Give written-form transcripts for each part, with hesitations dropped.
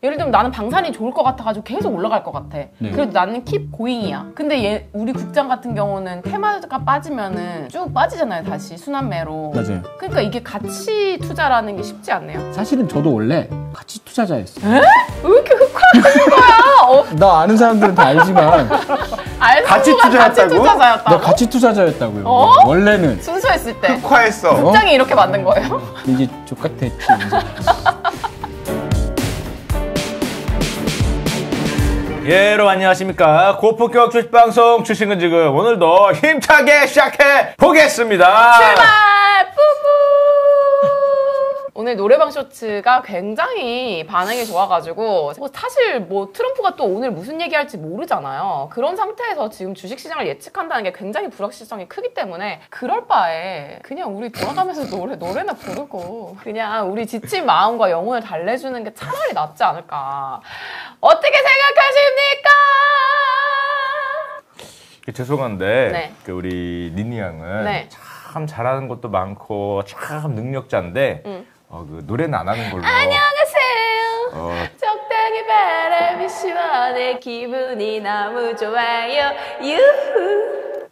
예를 들면 나는 방산이 좋을 것 같아가지고 계속 올라갈 것 같아. 네. 그래도 나는 킵 고잉이야. 근데 우리 국장 같은 경우는 테마가 빠지면은 쭉 빠지잖아요. 다시 순환매로. 맞아요. 그러니까 이게 가치 투자라는 게 쉽지 않네요. 사실은 저도 원래 가치 투자자였어요. 에? 왜 이렇게 흑화하는 거야? 나 아는 사람들은 다 알지만 가치 투자였다고? 투자자였다고? 나 가치 투자자였다고요. 어? 원래는 순수했을 때. 흑화했어. 국장이 이렇게 만든 거예요? 이제 족같았지. 예, 여러분 안녕하십니까. 고품격 주식방송 주식은 지금 오늘도 힘차게 시작해 보겠습니다. 출발! 뿌뿌! 오늘 노래방 쇼츠가 굉장히 반응이 좋아가지고 사실 뭐 트럼프가 또 오늘 무슨 얘기할지 모르잖아요. 그런 상태에서 지금 주식시장을 예측한다는 게 굉장히 불확실성이 크기 때문에 그럴 바에 그냥 우리 돌아가면서 노래나 부르고 그냥 우리 지친 마음과 영혼을 달래주는 게 차라리 낫지 않을까. 어떻게 생각하십니까? 죄송한데 네. 우리 니니 양은 네. 참 잘하는 것도 많고 참 능력자인데 그 노래는 안 하는 걸로. 안녕하세요. 적당히 바람이 시원해 기분이 너무 좋아요. 유후.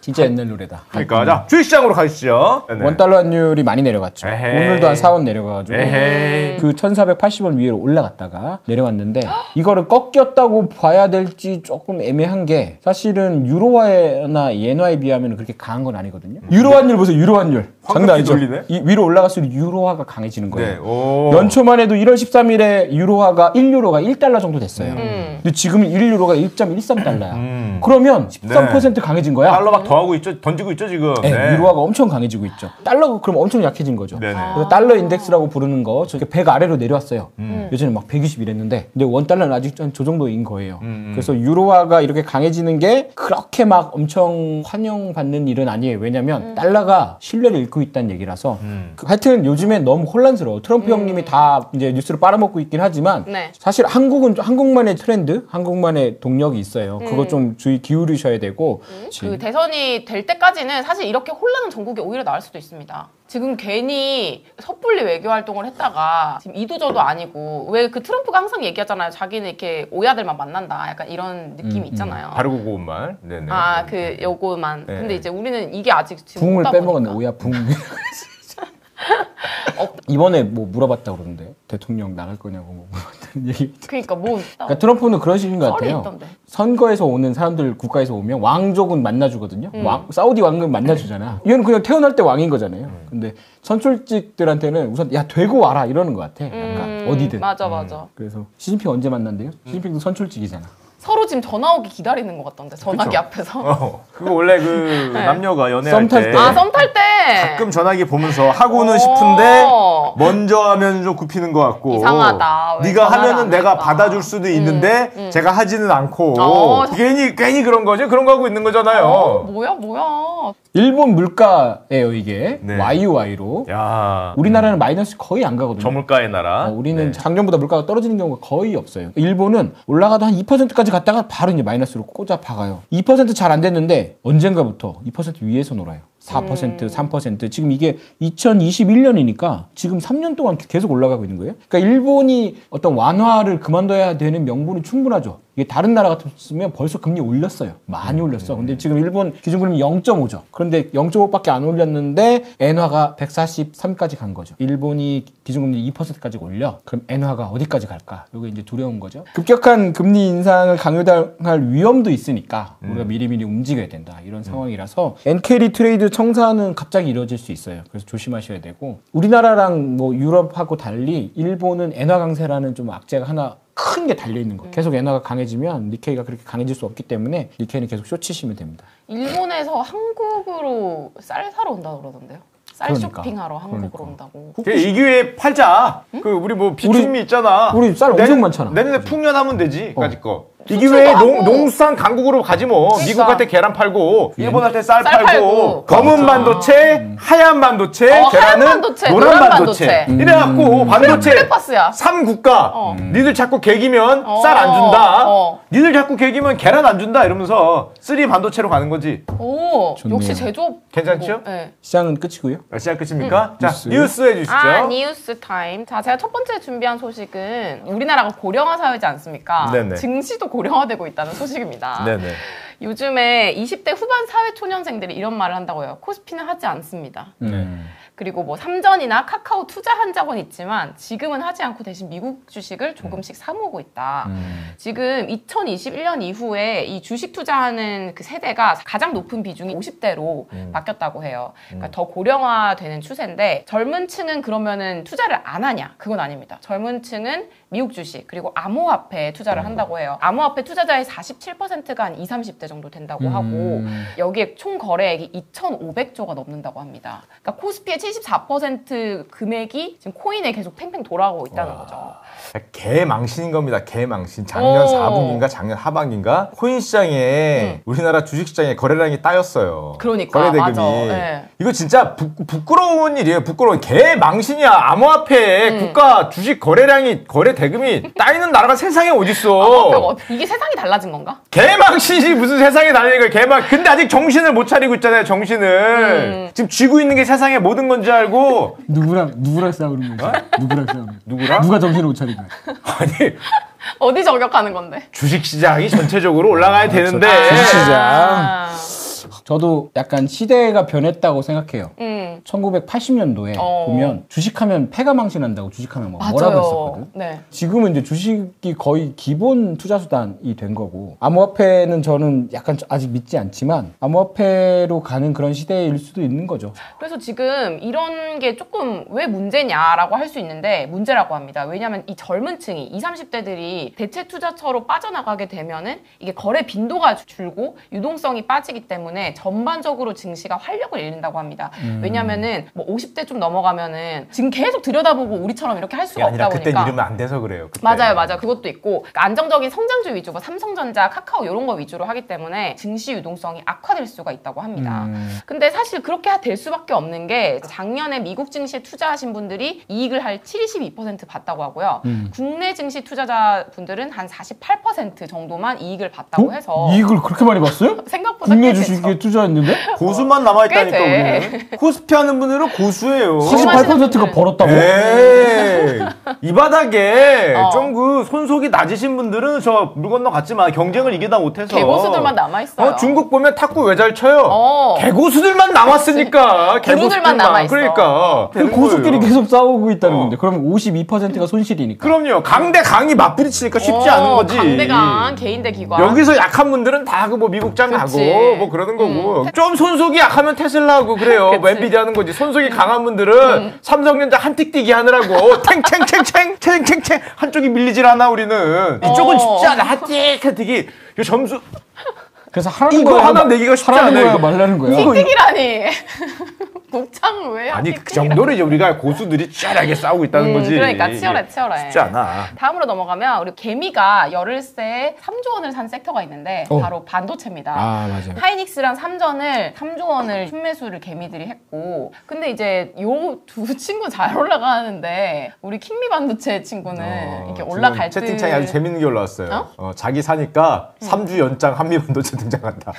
진짜 옛날 노래다. 그러니까 자 주식시장으로 가시죠. 네. 원달러 환율이 많이 내려갔죠. 에헤이. 오늘도 한 4원 내려가가지고 에헤이. 그 1480원 위로 올라갔다가 내려왔는데 이거를 꺾였다고 봐야 될지 조금 애매한 게 사실은 유로화나 엔화에 비하면 그렇게 강한 건 아니거든요. 유로 환율 보세요. 유로 환율. 장난 아니죠. 돌리네? 이 위로 올라갈수록 유로화가 강해지는 거예요. 네. 오. 연초만 해도 1월 13일에 유로화가 1유로가 1달러 정도 됐어요. 근데 지금은 1유로가 1.13달러야. 그러면 13% 강해진 거야. 달러 막 더하고 있죠. 던지고 있죠 지금. 네, 네. 유로화가 엄청 강해지고 있죠. 달러가 그럼 엄청 약해진 거죠. 네네. 그래서 달러 인덱스라고 부르는 거 저게 100 아래로 내려왔어요. 예전에 막 120 이랬는데 근데 원달러는 아직 저 정도인 거예요. 그래서 유로화가 이렇게 강해지는 게 그렇게 막 엄청 환영받는 일은 아니에요. 왜냐면 달러가 신뢰를 잃고 있다는 얘기라서 하여튼 요즘에 너무 혼란스러워. 트럼프 형님이 다 이제 뉴스를 빨아먹고 있긴 하지만 네. 사실 한국은 한국만의 트렌드, 한국만의 동력이 있어요. 그거 좀 주의 기울이셔야 되고 그 대선이 될 때까지는 사실 이렇게 혼란한 전국이 오히려 나을 수도 있습니다. 지금 괜히 섣불리 외교 활동을 했다가 지금 이도저도 아니고 왜 그 트럼프가 항상 얘기하잖아요. 자기는 이렇게 오야들만 만난다. 약간 이런 느낌이 있잖아요. 바르고 고운 말. 네네. 아, 그 요거만. 네. 근데 이제 우리는 이게 아직 지금 붕을 없다 빼먹었네. 보니까. 오야 붕. 이번에 뭐 물어봤다 그러는데 대통령 나갈 거냐고 뭐 물어봤다는 얘기. 그러니까 뭐 그러니까 트럼프는 그러시는 것 썰이 같아요. 있던데. 선거에서 오는 사람들 국가에서 오면 왕족은 만나주거든요. 사우디 왕은 만나주잖아. 이건 그냥 태어날 때 왕인 거잖아요. 근데 선출직들한테는 우선 야 되고 와라 이러는 것 같아. 약간 어디든. 맞아. 그래서 시진핑 언제 만난대요? 시진핑도 선출직이잖아. 서로 지금 전화 오기 기다리는 것 같던데 전화기 그쵸? 앞에서. 그거 원래 그 네. 남녀가 연애할 썸탈 때. 아, 썸 탈 때. 가끔 전화기 보면서 하고는 싶은데 먼저 하면 좀 굽히는 것 같고 이상하다. 왜 네가 전화를 하면은 안 내가 할까? 받아줄 수도 있는데 제가 하지는 않고 어. 괜히 그런 거죠. 그런 거 하고 있는 거잖아요. 뭐야. 일본 물가예요 이게. 네. YOY로. 야, 우리나라는 마이너스 거의 안 가거든요. 저물가의 나라. 우리는 네. 작년보다 물가가 떨어지는 경우가 거의 없어요. 일본은 올라가도 한 2%까지 갔다가 바로 이제 마이너스로 꽂아 박아요. 2% 잘 안 됐는데 언젠가부터 2% 위에서 놀아요. 4%, 3%. 지금 이게 2021년이니까 지금 3년 동안 계속 올라가고 있는 거예요. 그러니까 일본이 어떤 완화를 그만둬야 되는 명분이 충분하죠. 이게 다른 나라 같았으면 벌써 금리 올렸어요. 많이 올렸어. 근데 지금 일본 기준금리 0.5죠. 그런데 0.5밖에 안 올렸는데 엔화가 143까지 간 거죠. 일본이 기준금리 2%까지 올려. 그럼 엔화가 어디까지 갈까? 이게 이제 두려운 거죠. 급격한 금리 인상을 강요당할 위험도 있으니까 우리가 미리미리 움직여야 된다. 이런 상황이라서 엔캐리 트레이드 청산은 갑자기 이루어질 수 있어요. 그래서 조심하셔야 되고 우리나라랑 뭐 유럽하고 달리 일본은 엔화 강세라는 좀 악재가 하나 큰 게 달려있는 거예요. 계속 엔화가 강해지면 니케이가 그렇게 강해질 수 없기 때문에 니케이는 계속 쇼치시면 됩니다. 일본에서 한국으로 쌀 사러 온다고 그러던데요. 쌀 그러니까. 쇼핑하러 한국으로 온다고. 이 기회에 팔자. 그 우리 뭐 비축미 있잖아. 우리 쌀 엄청 많잖아. 내년에 풍년하면 되지. 까짓 거. 이게 왜 하고. 농수산 강국으로 가지 뭐. 그러니까. 미국 할 때 계란 팔고 일본 할 때 쌀 쌀 팔고 팔고. 검은 반도체, 하얀 반도체, 계란은 하얀 반도체, 노란 노란 반도체. 반도체. 이래갖고 반도체 크레파스야. 3국가. 니들 자꾸 개기면 어. 쌀 안 준다. 어. 니들 자꾸 개기면 계란 안 준다 이러면서 3 반도체로 가는 거지. 오, 좋네요. 역시 제조업. 괜찮죠? 네. 시장은 끝이고요. 시작 끝입니까? 자, 뉴스. 뉴스 해주시죠. 뉴스 타임. 자, 제가 첫 번째 준비한 소식은 우리나라가 고령화 사회지 않습니까? 네네. 증시도 고령화되고 있다는 소식입니다. 네네. 요즘에 20대 후반 사회 초년생들이 이런 말을 한다고요. 코스피는 하지 않습니다. 그리고 뭐 삼전이나 카카오 투자 한 적은 있지만 지금은 하지 않고 대신 미국 주식을 조금씩 사모으고 있다. 지금 2021년 이후에 이 주식 투자하는 그 세대가 가장 높은 비중이 50대로 바뀌었다고 해요. 그러니까 더 고령화되는 추세인데 젊은 층은 그러면은 투자를 안 하냐? 그건 아닙니다. 젊은 층은 미국 주식 그리고 암호화폐에 투자를 한다고 해요. 암호화폐 투자자의 47%가 한 20, 30대 정도 된다고 하고 여기에 총 거래액이 2,500조가 넘는다고 합니다. 그러니까 코스피의 74% 금액이 지금 코인에 계속 팽팽 돌아가고 있다는 거죠. 개망신인 겁니다. 개망신. 작년 4분기인가 작년 하반기인가 코인 시장에 우리나라 주식 시장에 거래량이 따였어요. 그러니까, 거래 대금이. 맞아. 네. 이거 진짜 부끄러운 일이에요. 부끄러운 개망신이야. 암호화폐 국가 주식 거래량이 거래 대금이 따이는 나라가 세상에 어딨어. 이게 세상이 달라진 건가? 개망신이 무슨 세상에 달리는 거야. 개망. 근데 아직 정신을 못 차리고 있잖아요. 정신을. 지금 쥐고 있는 게 세상의 모든 건 줄 알고. 누구랑 싸우는 거지? 누구랑 싸우는 거지? 누구랑? 누가 정신을 못 차리고? 아니 어디 저격하는 건데? 주식시장이 전체적으로 올라가야 되는데. 주식시장. 저도 약간 시대가 변했다고 생각해요. 1980년도에 보면 주식하면 패가 망신한다고 주식하면 뭐 뭐라고 했었거든. 네. 지금은 이제 주식이 거의 기본 투자 수단이 된 거고 암호화폐는 저는 약간 아직 믿지 않지만 암호화폐로 가는 그런 시대일 수도 있는 거죠. 그래서 지금 이런 게 조금 왜 문제냐라고 할 수 있는데 문제라고 합니다. 왜냐하면 이 젊은 층이 20, 30대들이 대체 투자처로 빠져나가게 되면은 이게 거래 빈도가 줄고 유동성이 빠지기 때문에 전반적으로 증시가 활력을 잃는다고 합니다. 왜냐면은 뭐 50대 좀 넘어가면은 지금 계속 들여다보고 우리처럼 이렇게 할 수가 없다 그때 보니까. 이러면 안 돼서 그래요. 그때. 맞아요. 그것도 있고 그러니까 안정적인 성장주 위주, 뭐 삼성전자, 카카오 이런 거 위주로 하기 때문에 증시 유동성이 악화될 수가 있다고 합니다. 근데 사실 그렇게 될 수밖에 없는 게 작년에 미국 증시에 투자하신 분들이 이익을 할 72% 봤다고 하고요. 국내 증시 투자자분들은 한 48% 정도만 이익을 봤다고 해서 이익을 그렇게 많이 봤어요? 생각보다 국내 꽤 주식에 되죠. 투자했는데? 고수만 남아있다니까 꽤 돼. 우리는. 코스피 하는 분들은 고수예요. 48%가 벌었다고? 에이, 이 바닥에 어. 좀 그 손속이 낮으신 분들은 저 물 건너 갔지만 경쟁을 이기다 못해서 개고수들만 남아있어요. 중국 보면 탁구 왜 잘 쳐요? 어. 개고수들만 남았으니까. 고수들만 남아있어. 그러니까. 그 고수끼리 계속 싸우고 있다는 어. 건데 그러면 52%가 손실이니까. 그럼요. 강대 강이 맞부딪히니까 쉽지 않은 거지. 강대강, 개인대 기관. 여기서 약한 분들은 다 그 뭐 미국장 가고 그치. 뭐 그러는 거고 좀 손속이 약하면 테슬라 하고 그래요. 뭐 엔비디 하는 거지. 손속이 강한 분들은 삼성전자 한틱 뛰기 하느라고 탱탱탱탱 한쪽이 밀리질 않아 우리는. 이쪽은 쉽지 않아. 한틱이 이 점수 그래서 하라는 이거 거야, 하나 내기가 쉽지 하라는 않아요, 거야, 이거. 말라는 거야. 틱틱이라니. 국장 왜? 아니 그 정도로 이제 우리가 고수들이 치열하게 싸우고 있다는 거지. 그러니까 치열해. 쉽지 않아. 다음으로 넘어가면 우리 개미가 열흘새 3조 원을 산 섹터가 있는데 바로 반도체입니다. 아, 맞아요. 하이닉스랑 삼전을 3조 원을 순매수를 개미들이 했고 근데 이제 요 두 친구 잘 올라가는데 우리 킹미 반도체 친구는 이렇게 올라갈 듯 채팅창에 아주 재밌는 게 올라왔어요. 자기 사니까 3주 연장 한미 반도체 등장한다.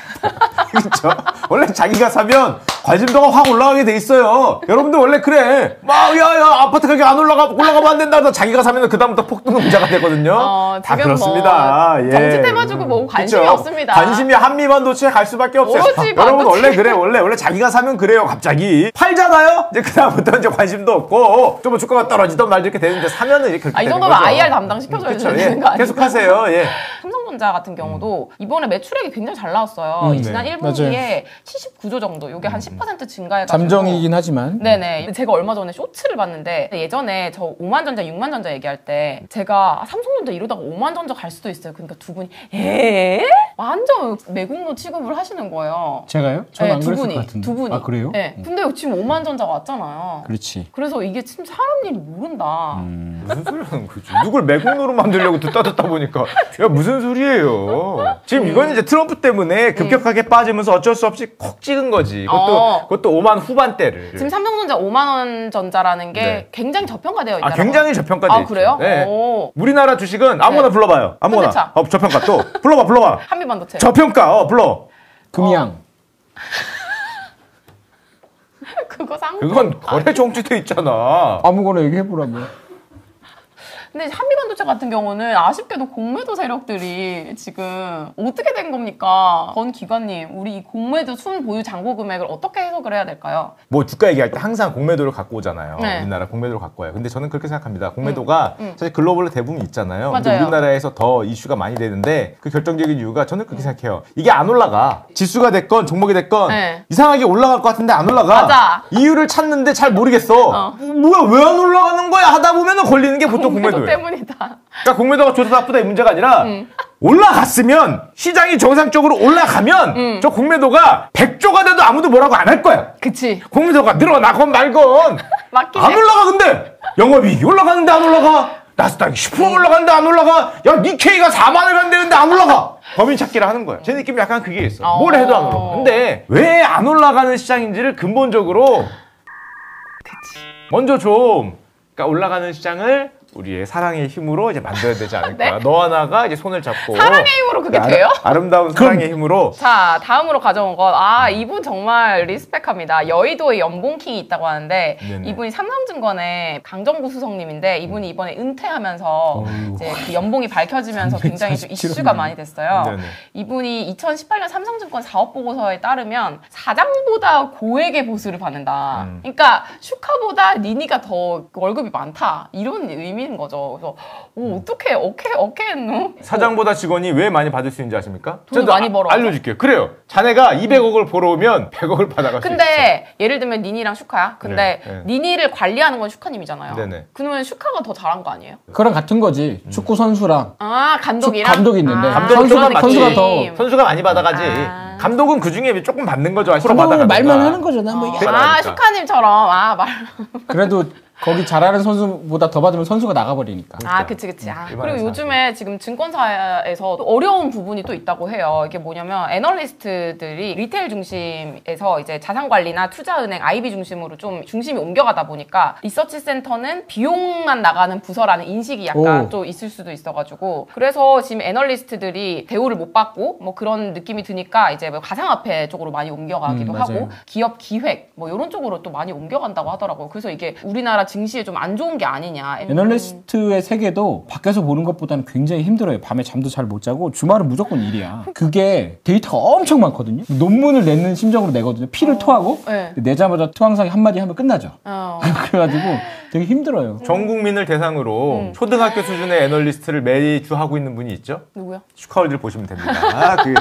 그렇죠? 원래 자기가 사면 관심도가 확 올라가게 돼 있어요. 여러분들 원래 그래. 막 야야 아파트 가격 안 올라가면 안 된다. 자기가 사면 그 다음부터 폭등 부자가 되거든요. 다 지금 그렇습니다. 뭐 예. 정치 테마 주고 뭐 관심이 그쵸? 없습니다. 관심이 한미 반도체에 갈 수밖에 없어요. 오로지 여러분 반도체. 원래 그래. 원래 자기가 사면 그래요. 갑자기 팔잖아요. 이제 그 다음부터 이제 관심도 없고 좀 주가가 떨어지던 말도 이렇게 되는데 사면은 이렇게 그렇게 이 되는 정도면 거죠. IR 담당 시켜줘야 그쵸? 되는 거 아니에요? 계속하세요. 예. 삼성전자 같은 경우도 이번에 매출액이 굉장히 잘 나왔어요. 지난 네. 1분기에 79조 정도. 이게 한 10% 증가해가지고. 잠정이긴 하지만. 네네. 근데 제가 얼마 전에 쇼츠를 봤는데 예전에 저 5만 전자, 6만 전자 얘기할 때 제가 삼성전자 이러다가 5만 전자 갈 수도 있어요. 그러니까 두 분이 완전 매국노 취급을 하시는 거예요. 제가요? 저는 안 두 그랬을 분이. 것 같은데. 두 분이. 아, 그래요? 네. 근데 지금 5만 전자가 왔잖아요. 그렇지. 그래서 이게 참 사람 일이 모른다. 무슨 소리 하는 거지? 누굴 매국노로 만들려고 듣다 보니까 야 무슨 소리야? 사주예요. 지금 이건 이제 트럼프 때문에 급격하게 빠지면서 어쩔 수 없이 콕 찍은 거지. 그것도 5만 후반대를. 지금 삼성전자 5만 원 전자라는 게 네. 굉장히 저평가되어 있다. 굉장히 저평가되어 있죠. 그래요? 네. 오. 우리나라 주식은 아무거나 네. 불러봐요. 아무거나. 현대차. 저평가 또. 불러봐. 한미반도체. 저평가. 불러. 금양. 그거 상. 그건 거래 정지돼 있잖아. 아무거나 얘기해보라며. 근데 한미반도체 같은 경우는 아쉽게도 공매도 세력들이 지금 어떻게 된 겁니까? 권 기관님, 우리 이 공매도 순 보유 잔고 금액을 어떻게 해석을 해야 될까요? 뭐 주가 얘기할 때 항상 공매도를 갖고 오잖아요. 네. 우리나라 공매도를 갖고 와요. 근데 저는 그렇게 생각합니다. 공매도가 사실 글로벌로 대부분 있잖아요. 근데 맞아요. 우리나라에서 더 이슈가 많이 되는데 그 결정적인 이유가 저는 그렇게 생각해요. 이게 안 올라가. 지수가 됐건 종목이 됐건 네. 이상하게 올라갈 것 같은데 안 올라가. 맞아. 이유를 찾는데 잘 모르겠어. 뭐야 왜 안 올라가는 거야 하다 보면은 걸리는 게 보통 공매도예요. 때문이다. 그러니까 공매도가 좋다 나쁘다 이 문제가 아니라 올라갔으면 시장이 정상적으로 올라가면 저 공매도가 100조가 돼도 아무도 뭐라고 안 할 거야. 그치. 공매도가 늘어나건 말건 맞긴 안 해. 올라가. 근데 영업이익이 올라가는데 안 올라가. 나스닥이 10% 올라가는데 안 올라가. 야 니케이가 4만을 간대는데 안 올라가. 범인 찾기를 하는 거야. 제 느낌이 약간 그게 있어. 뭘 해도 안 올라가. 근데 왜 안 올라가는 시장인지를 근본적으로 먼저 좀 그러니까 올라가는 시장을 우리의 사랑의 힘으로 이제 만들어야 되지 않을까. 네? 너 하나가 이제 손을 잡고 사랑의 힘으로 그게 돼요? 아름다운 사랑의 힘으로. 자, 다음으로 가져온 건, 이분 정말 리스펙합니다. 여의도에 연봉킹이 있다고 하는데, 네네. 이분이 삼성증권의 강정구 수석님인데, 이분이 이번에 은퇴하면서, 이제 그 연봉이 밝혀지면서 굉장히 좀 이슈가 많이 됐어요. 네네. 이분이 2018년 삼성증권 사업보고서에 따르면, 사장보다 고액의 보수를 받는다. 그러니까, 슈카보다 니니가 더 월급이 많다. 이런 의미인 거죠. 그래서, 어떻게, 어케했노? 사장보다 직원이 왜 많이 받을 수 있는지 아십니까? 돈을 저도 많이 벌어서. 알려줄게요. 그래요. 자네가 200억을 벌어오면 100억을 받아갈 수 있어. 근데 예를 들면 니니랑 슈카야. 근데 네. 니니를 관리하는 건 슈카님이잖아요. 네네. 그러면 슈카가 더 잘한 거 아니에요? 그랑 같은 거지. 축구 선수랑 감독이랑? 감독이 있는데 감독은 조금 받지. 선수가 더 선수가 많이 받아가지. 감독은 그 중에 조금 받는 거죠. 프로 감독은 받아가니까. 말만 하는 거잖아. 뭐 그러니까. 슈카님처럼 그래도 거기 잘하는 선수보다 더 받으면 선수가 나가버리니까. 그치. 그리고 일반에서 요즘에 지금 증권사에서 또 어려운 부분이 또 있다고 해요. 이게 뭐냐면 애널리스트들이 리테일 중심에서 이제 자산관리나 투자은행, IB 중심으로 좀 중심이 옮겨가다 보니까 리서치 센터는 비용만 나가는 부서라는 인식이 약간 좀 있을 수도 있어가지고 그래서 지금 애널리스트들이 대우를 못 받고 뭐 그런 느낌이 드니까 이제 뭐 가상화폐 쪽으로 많이 옮겨가기도 하고 기업 기획 뭐 이런 쪽으로 또 많이 옮겨간다고 하더라고요. 그래서 이게 우리나라 증시에 좀 안 좋은 게 아니냐. 애널리스트의 세계도 밖에서 보는 것보다는 굉장히 힘들어요. 밤에 잠도 잘 못 자고 주말은 무조건 일이야. 그게 데이터가 엄청 많거든요. 논문을 내는 심정으로 내거든요. 피를 토하고 네. 내자마자 토항상에 한마디 하면 끝나죠. 그래가지고 되게 힘들어요. 전 국민을 대상으로 초등학교 수준의 애널리스트를 매주 하고 있는 분이 있죠. 누구요? 슈카월드를 보시면 됩니다. 그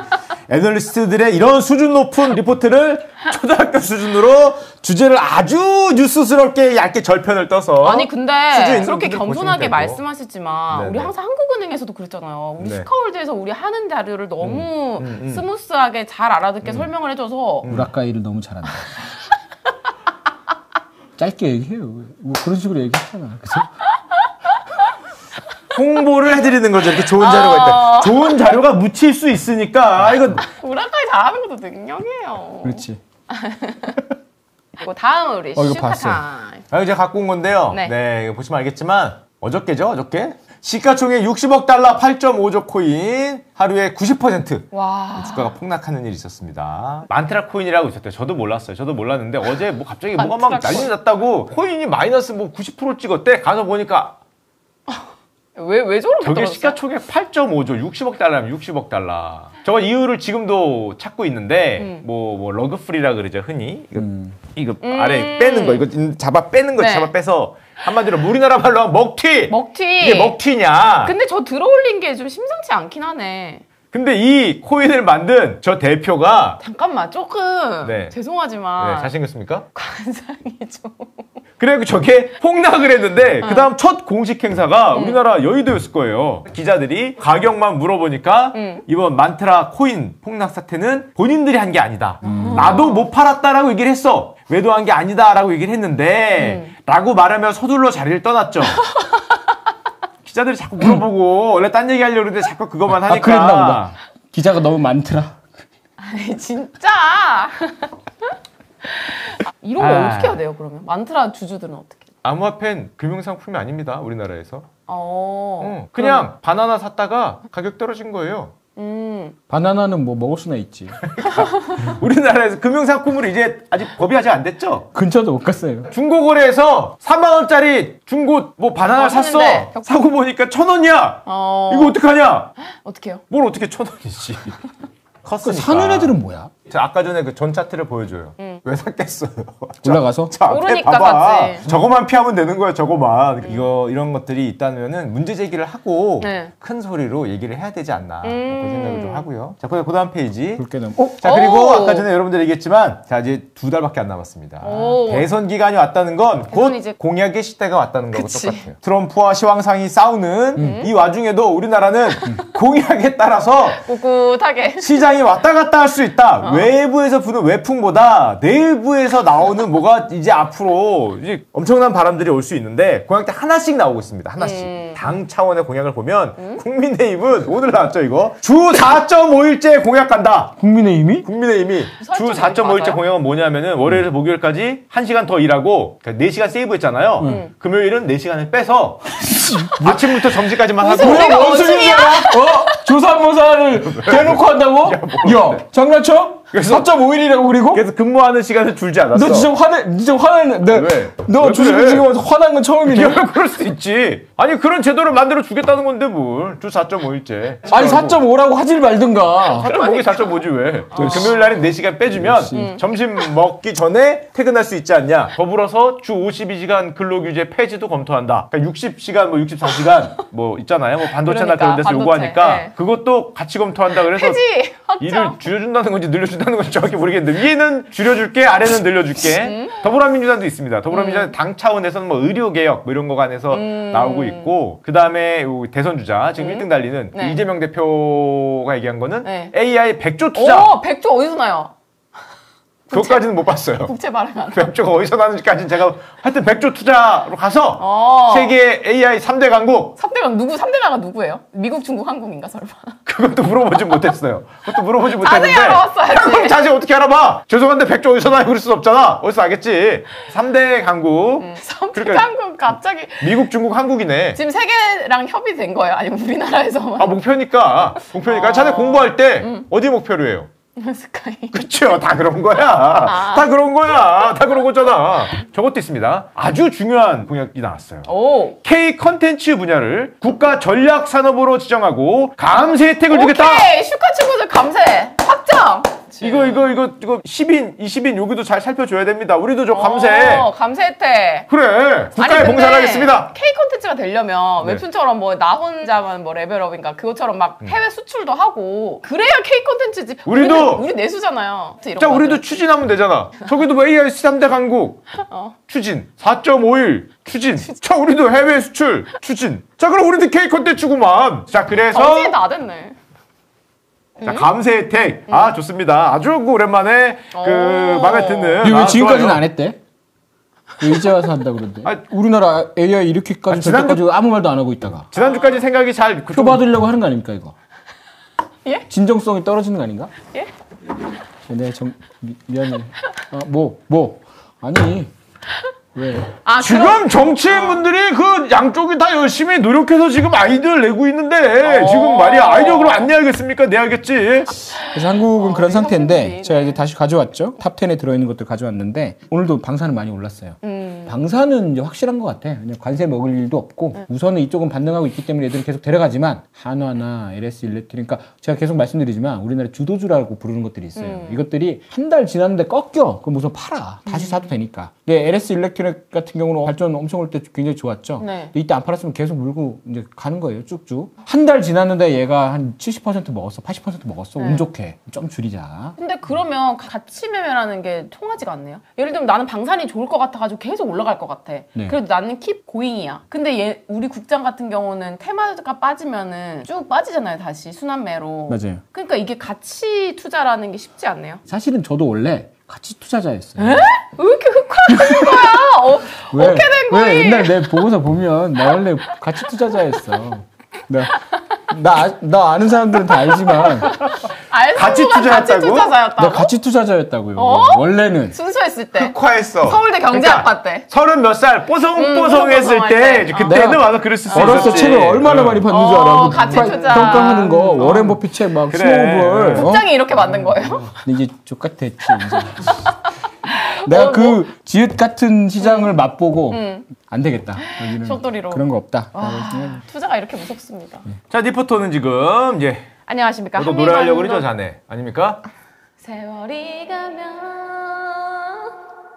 애널리스트들의 이런 수준 높은 리포트를 초등학교 수준으로 주제를 아주 뉴스스럽게 얇게 절편을 떠서 아니 근데 수준 있는 그렇게 분들 겸손하게 보시면 되고. 말씀하시지만 네네. 우리 항상 한국은행에서도 그랬잖아요. 우리 네. 슈카월드에서 우리 하는 자료를 너무 스무스하게 잘 알아듣게 설명을 해줘서 우라카이를 너무 잘한다. 짧게 얘기해요. 뭐 그런 식으로 얘기했잖아. 그래서 홍보를 해드리는 거죠. 이렇게 좋은 자료가 있다. 좋은 자료가 묻힐 수 있으니까 이거 우라카이 잘하는 것도 능력이에요. 그렇지. 그리고 다음 우리 이거 슈카 봤어요. 타임. 제가 갖고 온 건데요. 네. 네, 이거 보시면 알겠지만 어저께죠, 어저께 시가총액 60억 달러 8.5조 코인 하루에 90% 와. 주가가 폭락하는 일이 있었습니다. 만트라 코인이라고 있었대요. 저도 몰랐어요. 저도 몰랐는데 어제 뭐 갑자기 뭐가 막 만트라 난리 났다고 코인이 마이너스 뭐 90% 찍었대. 가서 보니까 왜 저렇게 저게 떨어졌어요? 시가총액 8.5조 60억 달러면 60억 달러. 저거 이유를 지금도 찾고 있는데 뭐 러그프리라 그러죠 흔히 이거 아래 빼는 거 이거 잡아 빼는 거 네. 잡아 빼서 한마디로 우리나라 말로 하면 먹튀. 먹튀. 이게 먹튀냐? 근데 저 들어올린 게 좀 심상치 않긴 하네. 근데 이 코인을 만든 저 대표가 잠깐만 조금 네. 죄송하지만 네, 잘생겼습니까? 관상이 좀 그래서 저게 폭락을 했는데 그 다음 첫 공식 행사가 우리나라 여의도였을 거예요. 기자들이 가격만 물어보니까 이번 만트라 코인 폭락 사태는 본인들이 한 게 아니다. 나도 못 팔았다라고 얘기를 했어. 외도한 게 아니다라고 얘기를 했는데 라고 말하며 서둘러 자리를 떠났죠. 기자들이 자꾸 물어보고 원래 딴 얘기 하려고 그러는데 자꾸 그것만 하니까. 그랬나 보다. 기자가 너무 많더라. 아니 진짜. 이런 거 어떻게 해야 돼요 그러면? 만트라 주주들은 어떻게? 암호화폐는 금융상품이 아닙니다. 우리나라에서. 어. 그냥 바나나 샀다가 가격 떨어진 거예요. 바나나는 뭐 먹을 수나 있지. 우리나라에서 금융상품으로 이제 아직 법이 아직 안 됐죠? 근처도 못 갔어요. 중고거래에서 3만 원짜리 중고 뭐 바나나 샀어. 샀는데 사고 보니까 1,000원이야. 이거 어떡하냐? 어떻게요? 뭘 어떻게 1,000원이지? 그 사는 애들은 뭐야? 제가 아까 전에 그 전 차트를 보여줘요. 왜 샀겠어요? 올라가서? 자, 앞에 모르니까 봐봐. 샀지. 저거만 피하면 되는 거야, 저거만. 이런 것들이 있다면은 문제 제기를 하고 네. 큰 소리로 얘기를 해야 되지 않나. 그런 생각을 좀 하고요. 자, 그 다음 페이지. 그렇게 되면 자, 그리고 오. 아까 전에 여러분들 얘기했지만, 자, 이제 2달밖에 안 남았습니다. 오. 대선 기간이 왔다는 건 곧 대선 이제- 공약의 시대가 왔다는 거하고 그치. 똑같아요. 트럼프와 시황상이 싸우는 이 와중에도 우리나라는 공약에 따라서 꿋꿋하게. 시장이 왔다 갔다 할 수 있다. 외부에서 부는 외풍보다 내부에서 나오는 뭐가 이제 앞으로 이제 엄청난 바람들이 올 수 있는데 공약들 하나씩 나오고 있습니다. 하나씩. 당 차원의 공약을 보면 국민의힘은 오늘 나왔죠 이거. 주 4.5일째 공약 간다. 국민의힘이? 국민의힘이 주 4.5일째 맞아요? 공약은 뭐냐면은 월요일에서 목요일까지 1시간 더 일하고 그러니까 4시간 세이브했잖아요. 금요일은 4시간을 빼서 아침부터 점심까지만 하고 무슨 우리가 원숭이야? 조사모사를 대놓고 한다고? 야, 장난쳐? 그래서- 4.5일이라고 그리고? 그래서 근무하는 시간을 줄지 않았어. 너 진짜 화나는, 왜? 너 왜 주식 그래? 지금 와서 화난 건 처음이네. 야, 그럴 수도 있지. 아니 그런 제도를 만들어 주겠다는 건데 뭘. 주 4.5일째. 아니 4.5라고 하질 말든가. 4.5기 4.5지 왜? 금요일 날은 4시간 빼주면 점심 먹기 전에 퇴근할 수 있지 않냐. 더불어서 주 52시간 근로규제 폐지도 검토한다. 그러니까 60시간 뭐 64시간 뭐 있잖아요. 뭐 반도체나 그러니까, 그런 데서 반도체. 요구하니까 네. 그것도 같이 검토한다. 그래서 폐지. 일을 확정. 줄여준다는 건지 늘려준다는 건지 정확히 모르겠는데 위에는 줄여줄게 아래는 늘려줄게 더불어민주당도 있습니다. 더불어민주당 당 차원에서는 뭐 의료개혁 뭐 이런 거 관해서 나오고 있고 그 다음에 대선 주자 지금 1등 달리는 네. 이재명 대표가 얘기한 거는 네. AI 100조 투자 오, 백조 어디서 나요? 그것까지는 못 봤어요. 국채 발행하는. 100조가 어디서 나는지까지는 제가 하여튼 100조 투자로 가서 어. 세계 AI 3대 강국 3대가 누구? 3대나가 누구예요? 미국, 중국, 한국인가 설마? 그것도 물어보지 못했어요. 그것도 물어보지 자세히 못했는데. 알아봤어야지. 그럼 자세히 어떻게 알아봐? 죄송한데 100조 어디서 나요? 그럴 수 없잖아. 어디서 알겠지? 3대 강국. 3대 그러니까- 한국 갑자기 미국, 중국, 한국이네. 지금 세계랑 협의된 거예요? 아니면 우리나라에서만? 아, 목표니까. 자네 공부할 때 어디 목표로 해요? 스카이. 그쵸. 다 그런 거야. 다 그런 거야. 다 그런 거잖아. 저것도 있습니다. 아주 중요한 공약이 나왔어요. 오. K 컨텐츠 분야를 국가 전략 산업으로 지정하고 감세 혜택을 주겠다. 오케이. 슈카 친구들 감세. 확정. 이거 10인, 20인 여기도 잘 살펴줘야 됩니다. 우리도 저 감세. 감세 혜택. 그래. 국가에 아니, 봉사를 근데 하겠습니다. K 콘텐츠가 되려면 네. 웹툰처럼 뭐 나 혼자만 뭐 레벨업인가 그것처럼 막 해외 수출도 하고 그래야 K 콘텐츠지. 우리도! 우리 내수잖아요. 이런 자, 거 우리도 하면. 추진하면 되잖아. 저기도 뭐 AI 3대 강국. 추진. 4.5일. 추진. 자, 우리도 해외 수출. 추진. 자, 그럼 우리도 K 컨텐츠구만. 자, 그래서. 정신이 다 됐네. 자, 감세 혜택. 아, 좋습니다. 아주 오랜만에 마음에 드는. 이거 왜 아, 지금까지는 좋아요. 안 했대? 왜 이제 와서 한다 그러는데? 아, 우리나라 AI 이렇게까지 지난주- 저때까지 아무 말도 안 하고 있다가 지난주까지 생각이 잘. 표 받으려고 하는 거 아닙니까 이거? 예? 진정성이 떨어지는 거 아닌가? 예? 네, 미안해. 뭐? 아니 왜? 아, 지금 정치인분들이 그 양쪽이 다 열심히 노력해서 지금 아이디어를 내고 있는데 지금 말이야 아이디어 그럼 안 내야겠습니까? 내야겠지. 그래서 한국은 그런 상태인데 협동들이, 제가 이제 다시 가져왔죠. 탑 10에 들어있는 것들 가져왔는데 오늘도 방사는 많이 올랐어요. 방사는 이제 확실한 것 같아. 그냥 관세 먹을 일도 없고 우선은 이쪽은 반등하고 있기 때문에 얘들은 계속 데려가지만 한화나 LS 일렉트릭 그러니까 제가 계속 말씀드리지만 우리나라 주도주라고 부르는 것들이 있어요. 이것들이 한 달 지났는데 꺾여. 그럼 우선 팔아. 다시 사도 되니까. 근데 LS 일렉트릭 같은 경우는 발전 엄청 올 때 굉장히 좋았죠. 네. 근데 이때 안 팔았으면 계속 물고 이제 가는 거예요. 쭉쭉. 한 달 지났는데 얘가 한 70% 먹었어. 80% 먹었어. 운 좋게. 좀 줄이자. 근데 그러면 같이 매매라는 게 통하지가 않네요. 예를 들면 나는 방산이 좋을 것 같아가지고 계속 올라갈 것 같아. 네. 그래도 나는 킵 고잉이야. 근데 우리 국장 같은 경우는 테마가 빠지면은 쭉 빠지잖아요. 다시 순환매로. 맞아요. 그러니까 이게 가치 투자라는 게 쉽지 않네요. 사실은 저도 원래 가치 투자자였어요. 왜 이렇게 흑화하는 거야? 어떻게 된 거니? 왜 옛날 내 보고서 보면 나 원래 가치 투자자였어. 나 아는 사람들은 다 알지만 같이 투자했다고? 투자자였다고? 나 가치 투자자였다고요. 원래는 순수했을 때. 흑화했어. 서울대 경제학과 때. 30몇 살 뽀송뽀송했을 뽀송뽀송할 때 때. 그때는 내가 와서 그랬을 수 있었지. 어렸을 때 책을 얼마나 많이 봤는 줄 알아. 가치 투자. 평가하는 거 워렌 버핏 책 막 그래. 스노우볼. 국장이 이렇게 만든 거예요? 근데 이제 족같았지. 내가 그 지읒 같은 시장을 맛보고 안 되겠다. 여기는 숏도리로. 그런 거 없다. 투자가 이렇게 무섭습니다. 자, 니포토는 지금 이제 안녕하십니까. 너도 노래하려고 그러죠, 자네? 아닙니까? 세월이 가면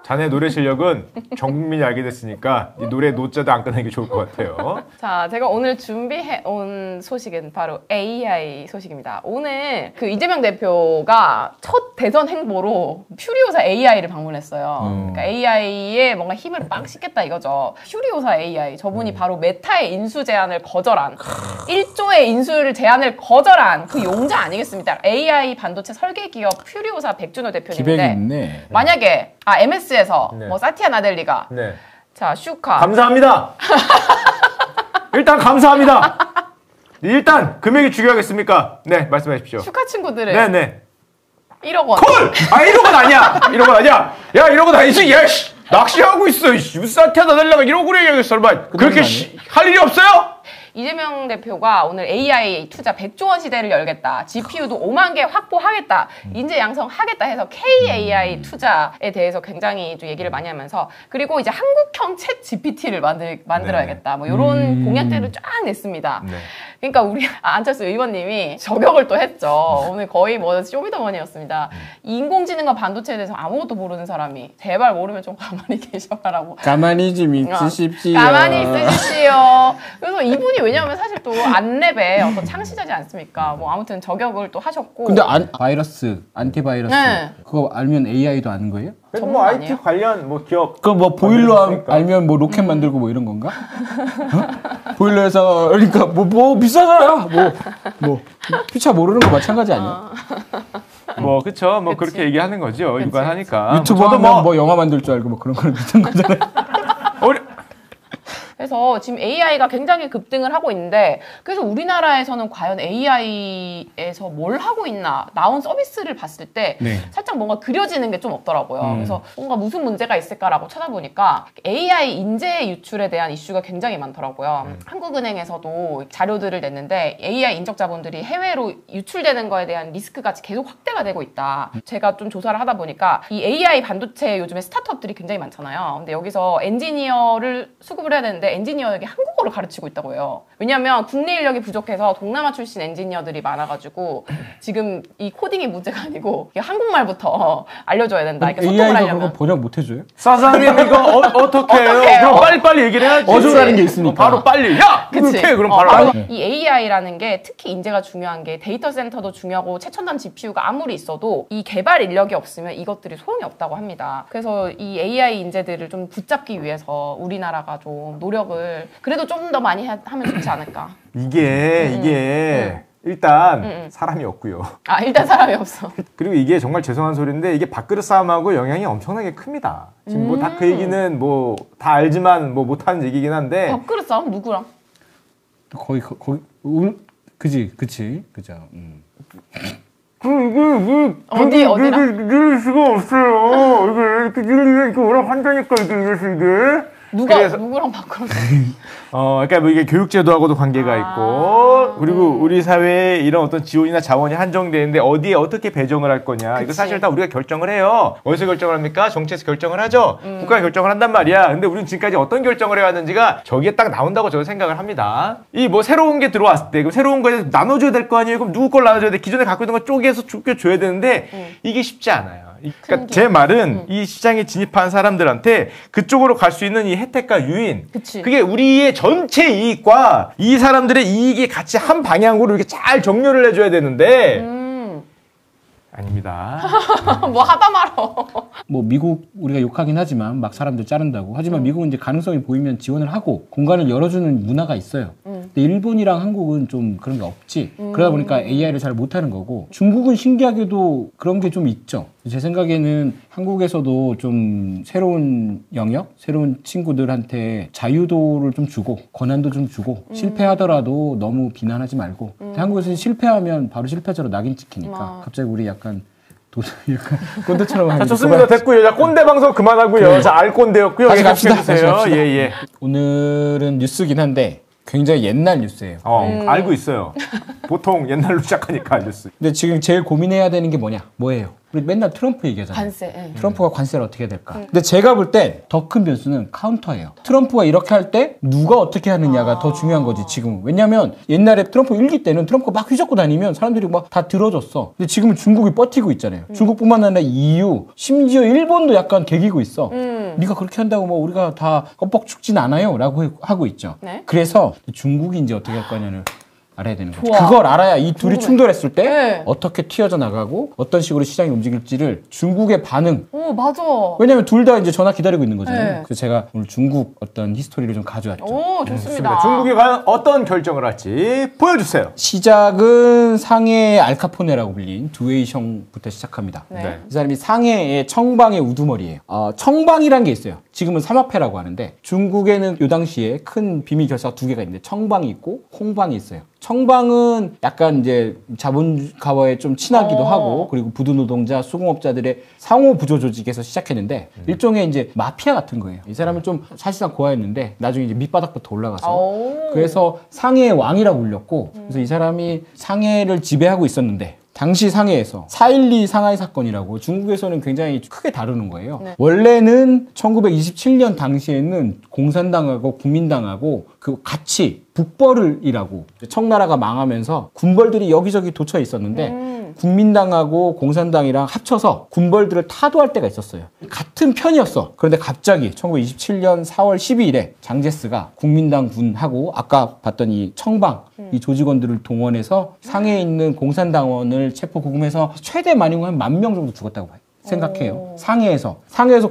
자네 노래 실력은 전 국민이 알게 됐으니까 이 노래 노자도 안 끊는 게 좋을 것 같아요. 자, 제가 오늘 준비해온 소식은 바로 AI 소식입니다. 오늘 그 이재명 대표가 첫 대선 행보로 퓨리오사 AI를 방문했어요. 그러니까 AI에 뭔가 힘을 빡 싣겠다 이거죠. 퓨리오사 AI. 저분이 바로 메타의 인수 제안을 거절한 1조의 인수를 제안을 거절한 그 용자 아니겠습니까? AI 반도체 설계 기업 퓨리오사 백준호 기백이 대표님인데 있네. 만약에 MS에서 네. 뭐 사티아 나델리가 네. 자 슈카 감사합니다. 일단 감사합니다. 일단 금액이 중요하겠습니까? 네, 말씀해 주십시오. 슈카 친구들을 네네. 1억 원. 콜! 아, 1억 원 아니야! 1억 원 아니야! 야, 1억 원 아니지! 야, 씨! 낚시하고 있어! 사티아나 달라가 1억 원에 얘기하겠어, 설마. 그렇게 할 일이 없어요? 이재명 대표가 오늘 AI 투자 100조 원 시대를 열겠다. GPU도 5만 개 확보하겠다. 인재 양성하겠다 해서 KAI 투자에 대해서 굉장히 좀 얘기를 많이 하면서 그리고 이제 한국형 챗 GPT를 만들어야겠다. 뭐 이런 공약들을 쫙 냈습니다. 네. 그러니까 우리 안철수 의원님이 저격을 또 했죠. 오늘 거의 뭐 쇼미더머니였습니다. 인공지능과 반도체에 대해서 아무것도 모르는 사람이 제발 모르면 좀 가만히 계셔라라고. 가만히 좀 있으십시오. 가만히 있으십시오. 그래서 이분이 왜냐하면 사실 또 안랩의 어떤 창시자지 않습니까? 뭐 아무튼 저격을 또 하셨고. 근데 바이러스, 안티바이러스 네. 그거 알면 AI도 아는 거예요? 그래도 전문 뭐 IT 아니에요? 관련 뭐 기업. 그 뭐 보일러 만들었으니까. 알면 뭐 로켓 만들고 뭐 이런 건가? 어? 보일러에서 그러니까 뭐 비싸잖아. 뭐 피차 모르는 거 마찬가지 아니야? 뭐 그쵸. 뭐 그치. 그렇게 얘기하는 거죠. 육아하니까. 유튜브 저도 하면 뭐 영화 만들 줄 알고 뭐 그런 거랑 비슷한 거잖아요. 그래서 지금 AI가 굉장히 급등을 하고 있는데 그래서 우리나라에서는 과연 AI에서 뭘 하고 있나 나온 서비스를 봤을 때 네. 살짝 뭔가 그려지는 게 좀 없더라고요. 그래서 뭔가 무슨 문제가 있을까라고 찾아보니까 AI 인재 유출에 대한 이슈가 굉장히 많더라고요. 한국은행에서도 자료들을 냈는데 AI 인적 자본들이 해외로 유출되는 거에 대한 리스크가 계속 확대가 되고 있다. 제가 좀 조사를 하다 보니까 이 AI 반도체 요즘에 스타트업들이 굉장히 많잖아요. 근데 여기서 엔지니어를 수급을 해야 되는데 엔지니어에게 한국어를 가르치고 있다고 해요. 왜냐하면 국내 인력이 부족해서 동남아 출신 엔지니어들이 많아가지고 지금 이 코딩이 문제가 아니고 한국말부터 알려줘야 된다. 이렇게 소통을 AI가 하려면. 그거 번역 못 해줘요? 사장님 이거 어떻게 해요? 어떡해요? 그럼 빨리빨리 얘기를 해야지. 어조라는 게 있으니까. 바로 빨리. 야! 그치? 이렇게 그럼 바로 알아. 이 AI라는 게 특히 인재가 중요한 게 데이터 센터도 중요하고 최첨단 GPU가 아무리 있어도 이 개발 인력이 없으면 이것들이 소용이 없다고 합니다. 그래서 이 AI 인재들을 좀 붙잡기 위해서 우리나라가 좀 노력을 그래도 좀 더 많이 하면 좋지 않을까. 이게 일단 사람이 없고요. 아 일단 사람이 없어. 그리고 이게 정말 죄송한 소리인데 이게 밥그릇 싸움하고 영향이 엄청나게 큽니다. 지금 뭐 다 그 얘기는 뭐 다 알지만 뭐 못하는 얘기긴 한데 밥그릇 싸움 누구랑? 거의 그치 그죠. 어디랑? 이럴 수가 없어요. 이게 오라고 한다니까 이게. 그래서- 누구랑 밥그릇? 그러니까 뭐 이게 교육제도하고도 관계가 있고, 그리고 우리 사회에 이런 어떤 지원이나 자원이 한정되는데 어디에 어떻게 배정을 할 거냐. 이거 그치. 사실 다 우리가 결정을 해요. 어디서 결정을 합니까? 정치에서 결정을 하죠. 국가가 결정을 한단 말이야. 근데 우리는 지금까지 어떤 결정을 해왔는지가 저기에 딱 나온다고 저는 생각을 합니다. 이 뭐 새로운 게 들어왔을 때, 그럼 새로운 거에 나눠줘야 될 거 아니에요? 그럼 누구 걸 나눠줘야 돼? 기존에 갖고 있는 거 쪼개서 줘야 되는데 이게 쉽지 않아요. 그러니까 제 말은 이 시장에 진입한 사람들한테 그쪽으로 갈 수 있는 이 혜택과 유인, 그치. 그게 우리의 전체 이익과 이 사람들의 이익이 같이 한 방향으로 이렇게 잘 정렬을 해줘야 되는데 아닙니다. 뭐 하다 말어. 뭐 미국 우리가 욕하긴 하지만 막 사람들 자른다고 하지만 미국은 이제 가능성이 보이면 지원을 하고 공간을 열어주는 문화가 있어요. 근데 일본이랑 한국은 좀 그런 게 없지. 그러다 보니까 AI를 잘 못하는 거고 중국은 신기하게도 그런 게 좀 있죠. 제 생각에는 한국에서도 좀 새로운 영역, 새로운 친구들한테 자유도를 좀 주고 권한도 좀 주고 실패하더라도 너무 비난하지 말고 한국에서 실패하면 바로 실패자로 낙인 찍히니까 갑자기 우리 약간 약간 꼰대처럼 자, 좋습니다. 됐고요. 자, 꼰대 방송 그만하고요. 자, 알꼰대였고요. 다시 갑시다. 다시 갑시다. 예, 예. 오늘은 뉴스긴 한데 굉장히 옛날 뉴스예요. 알고 있어요. 보통 옛날로 시작하니까 뉴스. 근데 지금 제일 고민해야 되는 게 뭐예요? 우리 맨날 트럼프 얘기하잖아요. 관세. 트럼프가 관세를 어떻게 해야 될까? 근데 제가 볼 때 더 큰 변수는 카운터예요. 트럼프가 이렇게 할 때 누가 어떻게 하느냐가 더 중요한 거지 지금은. 왜냐면 옛날에 트럼프 1기 때는 트럼프가 막 휘젓고 다니면 사람들이 막 다 들어줬어. 근데 지금은 중국이 버티고 있잖아요. 중국뿐만 아니라 EU, 심지어 일본도 약간 개기고 있어. 네가 그렇게 한다고 뭐 우리가 다 껌뻑 죽진 않아요 라고 하고 있죠. 네? 그래서 중국이 이제 어떻게 할 거냐를 알아야 되는 거죠. 좋아. 그걸 알아야 이 둘이 충돌했을 때 네. 어떻게 튀어져 나가고 어떤 식으로 시장이 움직일지를 중국의 반응. 오, 맞아. 왜냐면 둘 다 이제 전화 기다리고 있는 거잖아요. 네. 그래서 제가 오늘 중국 어떤 히스토리를 좀 가져왔죠. 오, 좋습니다. 중국이 과연 어떤 결정을 할지 보여주세요. 시작은 상해의 알카포네라고 불린 두웨이셩부터 시작합니다. 네. 이 사람이 상해의 청방의 우두머리예요. 청방이란 게 있어요. 지금은 삼합회라고 하는데 중국에는 요 당시에 큰 비밀 결사가 두 개가 있는데 청방이 있고 홍방이 있어요. 청방은 약간 이제 자본가와에 좀 친하기도 하고 그리고 부두 노동자, 수공업자들의 상호 부조 조직에서 시작했는데 일종의 이제 마피아 같은 거예요. 이 사람은 좀 사실상 고아였는데 나중에 이제 밑바닥부터 올라가서 그래서 상해의 왕이라고 불렸고 그래서 이 사람이 상해를 지배하고 있었는데 당시 상해에서 4.12 상하이 사건이라고 중국에서는 굉장히 크게 다루는 거예요. 네. 원래는 1927년 당시에는 공산당하고 국민당하고 그 같이 북벌이라고 청나라가 망하면서 군벌들이 여기저기 도처에 있었는데 국민당하고 공산당이랑 합쳐서 군벌들을 타도할 때가 있었어요. 같은 편이었어. 그런데 갑자기 1927년 4월 12일에 장제스가 국민당 군하고 아까 봤던 이 청방 이 조직원들을 동원해서 상해에 있는 공산당원을 체포 구금해서 최대 만인구 한 10,000명 정도 죽었다고 봐요. 생각해요. 상해에서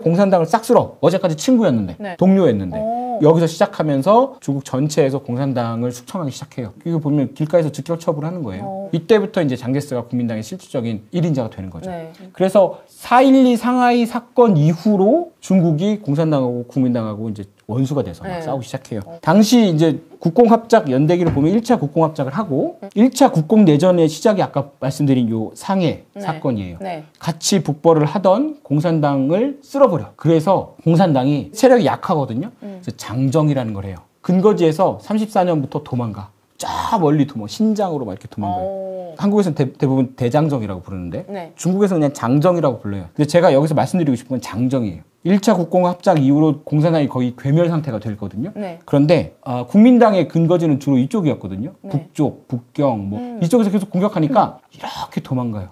공산당을 싹 쓸어. 어제까지 친구였는데 네. 동료였는데 여기서 시작하면서 중국 전체에서 공산당을 숙청하기 시작해요. 이거 보면 길가에서 즉결 처분하는 거예요. 이때부터 이제 장제스가 국민당의 실질적인 1인자가 되는 거죠. 네. 그래서 4.12 상하이 사건 이후로 중국이 공산당하고 국민당하고 이제 원수가 돼서 막 싸우기 시작해요. 당시 이제 국공합작 연대기를 보면 1차 국공합작을 하고 1차 국공내전의 시작이 아까 말씀드린 요 상해 사건이에요. 네. 같이 북벌을 하던 공산당을 쓸어버려. 그래서 공산당이 세력이 약하거든요. 그래서 장정이라는 걸 해요. 근거지에서 34년부터 도망가. 저 멀리 신장으로 막 이렇게 도망가요. 한국에서는 대부분 대장정이라고 부르는데 네. 중국에서는 그냥 장정이라고 불러요. 근데 제가 여기서 말씀드리고 싶은 건 장정이에요. 1차 국공합작 이후로 공산당이 거의 괴멸 상태가 됐거든요. 네. 그런데 국민당의 근거지는 주로 이쪽이었거든요. 네. 북쪽, 북경 이쪽에서 계속 공격하니까 이렇게 도망가요.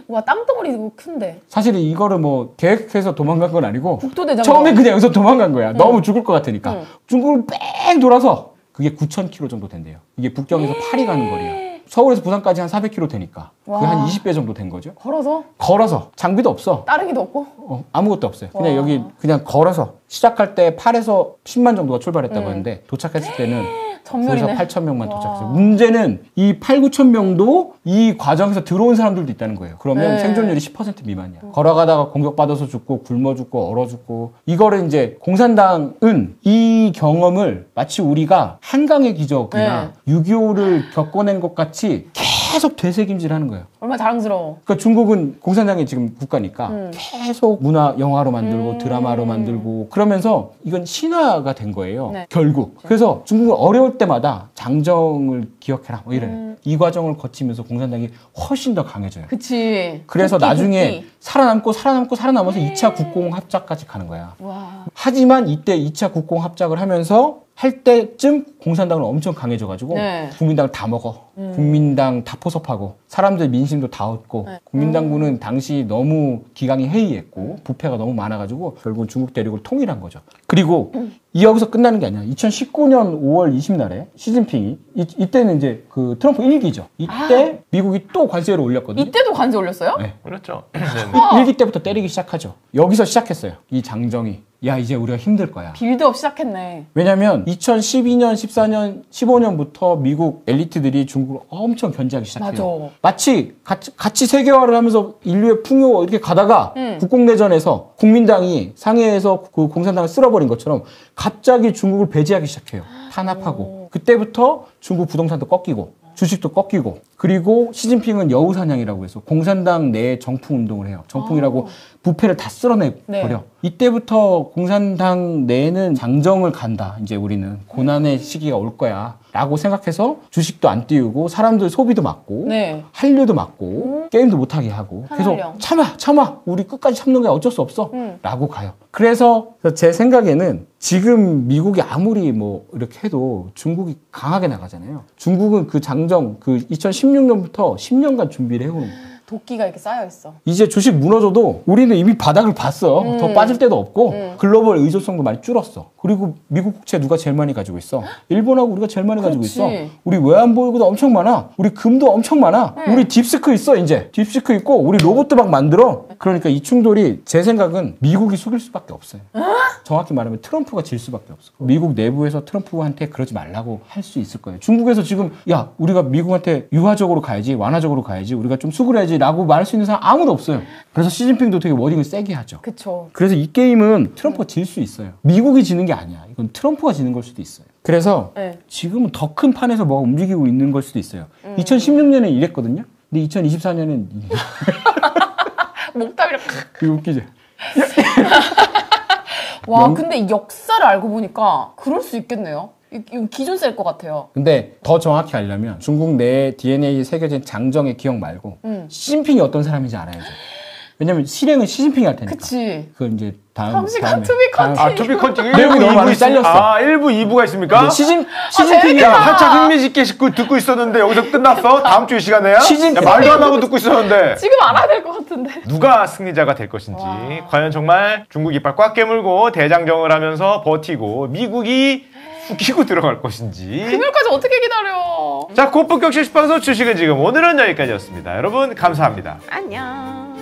와, 땅덩어리 이거 큰데. 사실은 이거를 뭐 계획해서 도망간 건 아니고 국도대장정. 처음에 그냥 여기서 도망간 거야. 너무 죽을 것 같으니까. 중국을 뺑 돌아서 그게 9,000km 정도 된대요. 이게 북경에서 파리 가는 거리야. 서울에서 부산까지 한 400km 되니까 그게 한 20배 정도 된 거죠. 걸어서 장비도 없어. 따릉이도 없고. 아무것도 없어요. 그냥 여기 그냥 걸어서 시작할 때 8에서 10만 정도가 출발했다고 하는데 도착했을 때는 거기서 8,000명만 도착했어요. 문제는 이 8,000~9,000명도 이 과정에서 들어온 사람들도 있다는 거예요. 그러면 생존율이 10% 미만이야. 걸어가다가 공격받아서 죽고 굶어 죽고 얼어 죽고 이거를 이제 공산당은 이 경험을 마치 우리가 한강의 기적이나 6.25를 겪어낸 것 같이 계속 되새김질하는 거예요. 얼마나 자랑스러워. 그러니까 중국은 공산당이 지금 국가니까 계속 문화 영화로 만들고 드라마로 만들고 그러면서 이건 신화가 된 거예요. 네. 결국. 그래서 중국은 어려울 때마다 장정을 기억해라 뭐 이래요. 이 과정을 거치면서 공산당이 훨씬 더 강해져요. 그치. 그래서 국기, 나중에 국기. 살아남아서 2차 국공합작까지 가는 거야. 와. 하지만 이때 2차 국공합작을 하면서 할 때쯤 공산당은 엄청 강해져가지고 네. 국민당을 다 먹어. 국민당 다 포섭하고 사람들 민심도 다 얻고 국민당군은 당시 너무 기강이 해이했고 부패가 너무 많아가지고 결국은 중국 대륙을 통일한 거죠. 그리고 여기서 끝나는 게 아니야. 2019년 5월 20날에 시진핑이 이때는 이제 그 트럼프 1기죠. 이때 미국이 또 관세를 올렸거든요. 이때도 관세 올렸어요? 네. 그렇죠. 1기 때부터 때리기 시작하죠. 여기서 시작했어요. 이 장정이. 야 이제 우리가 힘들 거야. 빌드업 시작했네. 왜냐면 2012년, 14년, 15년부터 미국 엘리트들이 중국을 엄청 견제하기 시작해요. 맞아. 마치 같이 세계화를 하면서 인류의 풍요 이렇게 가다가 국공내전에서 국민당이 상해에서 그 공산당을 쓸어버린 것처럼 갑자기 중국을 배제하기 시작해요. 탄압하고. 그때부터 중국 부동산도 꺾이고 주식도 꺾이고 그리고 시진핑은 여우사냥이라고 해서 공산당 내에 정풍 운동을 해요. 정풍이라고 부패를 다 쓸어내버려. 네. 이때부터 공산당 내에는 장정을 간다. 이제 우리는 고난의 시기가 올 거야. 라고 생각해서 주식도 안 띄우고 사람들 소비도 막고 네. 한류도 막고 게임도 못하게 하고 계속 참아 우리 끝까지 참는 거야 어쩔 수 없어 라고 가요. 그래서 제 생각에는 지금 미국이 아무리 뭐 이렇게 해도 중국이 강하게 나가잖아요. 중국은 그 장정 그 2016년부터 10년간 준비를 해오는 거예요. 도끼가 이렇게 쌓여있어. 이제 주식 무너져도 우리는 이미 바닥을 봤어. 더 빠질 데도 없고 글로벌 의존성도 많이 줄었어. 그리고 미국 국채 누가 제일 많이 가지고 있어? 일본하고 우리가 제일 많이 가지고 있어. 우리 외환보유고도 엄청 많아. 우리 금도 엄청 많아. 우리 딥스크 있어 이제. 딥스크 있고 우리 로봇도 막 만들어. 그러니까 이 충돌이 제 생각은 미국이 속일 수밖에 없어요. 정확히 말하면 트럼프가 질 수밖에 없어. 미국 내부에서 트럼프한테 그러지 말라고 할 수 있을 거예요. 중국에서 지금 야 우리가 미국한테 유화적으로 가야지 완화적으로 가야지 우리가 좀 수그려야지 라고 말할 수 있는 사람 아무도 없어요. 그래서 시진핑도 되게 워딩을 세게 하죠. 그쵸. 그래서 이 게임은 트럼프가 질 수 있어요. 미국이 지는 게 아니야. 이건 트럼프가 지는 걸 수도 있어요. 그래서 네. 지금은 더 큰 판에서 뭐가 움직이고 있는 걸 수도 있어요. 2016년에 이랬거든요. 근데 2024년엔 목담이랑 그게 웃기죠. 와 근데 이 역사를 알고 보니까 그럴 수 있겠네요. 이거 기존 셀 것 같아요. 근데 더 정확히 알려면 중국 내에 DNA에 새겨진 장정의 기억 말고 시진핑이 어떤 사람인지 알아야죠. 왜냐면 실행은 시진핑이 할 테니까. 그치. 그건 이제 다음 시간 다음에. 투비 컨티뉴. 투비 컨티뉴 내용이 1부, 너무 2부 많이 있... 잘렸어. 1부, 2부가 있습니까? 시진핑이 야, 한참 흥미있게 듣고 있었는데 여기서 끝났어? 다음 주 이 시간에야? 야, 말도 안 하고 듣고 있었는데. 지금 알아야 될 것 같은데. 누가 승리자가 될 것인지. 과연 정말 중국 이빨 꽉 깨물고 대장정을 하면서 버티고 미국이 숙이고 들어갈 것인지. 그날까지 어떻게 기다려. 자, 고품격 실시방송 주식은 지금 오늘은 여기까지였습니다. 여러분 감사합니다. 안녕.